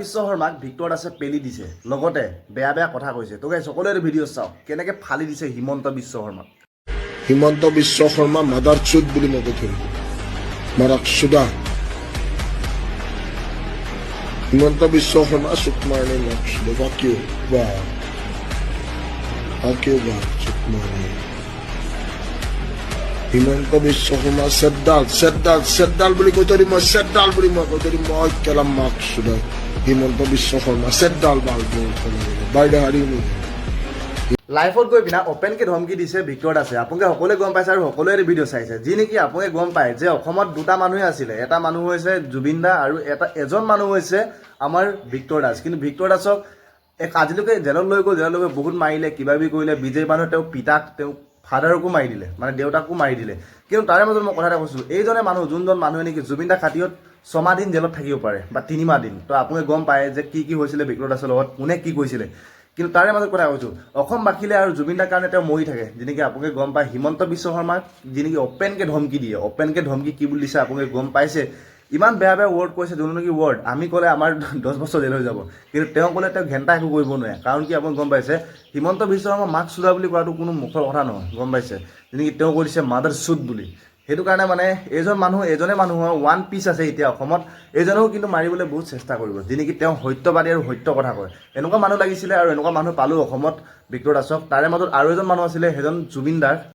বিশ্ব শৰ্মাক ভিক্টৰ দাসে পেলি দিছে, লগতে বেয়া বেয়া কথা কৈছে। তো গাইছ সকলোৰে ভিডিঅ' চাওক কেনেকৈ ফালি দিছে হিমন্ত বিশ্ব শৰ্মাক। হিমন্ত বিশ্ব শৰ্মা মাদাৰ চুদ বুলি মই কৈ থৈ মাৰাক চুদা। হিমন্ত বিশ্ব শৰ্মা চুকমাৰণি মাক চুদা বাকিও বা চুকমাৰণি। হিমন্ত বিশ্ব শৰ্মা চেডাল বুলি কৈ থৈ দিম মই, চেডাল বুলি মই কৈ থৈ দিম মই কেলাম মাক চুদা। হিমন্ত বিশ্ব শৰ্মা চেডাল বাল বাইদে হাৰি লাইফত গৈ পিনা অপেনকৈ ধমকি দিছে ভিক্টৰ দাসে। আপোনালোকে সকলোৱে গম পাইছে আৰু সকলোৱে ভিডিঅ' চাইছে, যি নেকি আপোনালোকে গম পায় যে অসমত দুটা মানুহে আছিলে। এটা মানুহ হৈছে জুবিন দা আৰু এজন মানুহ হৈছে আমাৰ ভিক্টৰ দাস। কিন্তু ভিক্টৰ দাসক আজিলৈকে জেলত লৈ গ'ল, জেলত লৈ গৈ বহুত মাৰিলে, কিবা কিবি কৰিলে। বিজেপি মানুহে তেওঁ পিতাক, তেওঁ ফাদাৰকো মাৰি দিলে, মানে দেউতাকো মাৰি দিলে। কিন্তু তাৰে মাজত মই কথা এটা কৈছোঁ, এইজনে মানুহ, যোনজন মানুহে নেকি জুবিন দা খাতিৰত 6 মাহ দিন জেলত থাকিব পাৰে বা 3 মাহ দিন। তো আপোনালোকে গম পায় যে কি হৈছিলে ভিক্টৰ দাসৰ লগত, কোনে কি কৈছিলে। কিন্তু তাৰে মাজত কথা কৈছোঁ, অসমবাসীলে আৰু জুবিন দাৰ কাৰণে তেওঁ মৰি থাকে। যেনেকৈ আপোনালোকে গম পায় হিমন্ত বিশ্ব শৰ্মাক যেনেকৈ অপেনকৈ ধমকি দিয়ে, অপেনকৈ ধমকি কি বুলি দিছে আপোনালোকে গম পাইছে। ইমান বেয়া বেয়া ৱৰ্ড কৈছে, যোনটো নেকি ৱৰ্ড আমি ক'লে আমাৰ 10 বছৰ জেল হৈ যাব। কিন্তু তেওঁ ক'লে তেওঁ ঘেণ্টা একো কৰিব নোৱাৰে। কাৰণ কি আপোনালোকে গম পাইছে, হিমন্ত বিশ্ব শৰ্মা মাক চুদা বুলি কোৱাটো কোনো মুখৰ কথা নহয়, গম পাইছে। যেনেকৈ তেওঁ কৈ দিছে মাদাৰ চুদ বুলি। সেইটো কাৰণে মানে এজনে মানুহৰ ওৱান পিচ আছে এতিয়া অসমত। এইজনেও কিন্তু মাৰিবলৈ বহুত চেষ্টা কৰিব, যেনেকৈ তেওঁ সত্যবাদী আৰু সত্য কথা কয়। এনেকুৱা মানুহ লাগিছিলে আৰু এনেকুৱা মানুহ পালোঁ অসমত ভিক্টৰ দাসক। তাৰে মাজত আৰু এজন মানুহ আছিলে, সেইজন জুবিন দাৰ।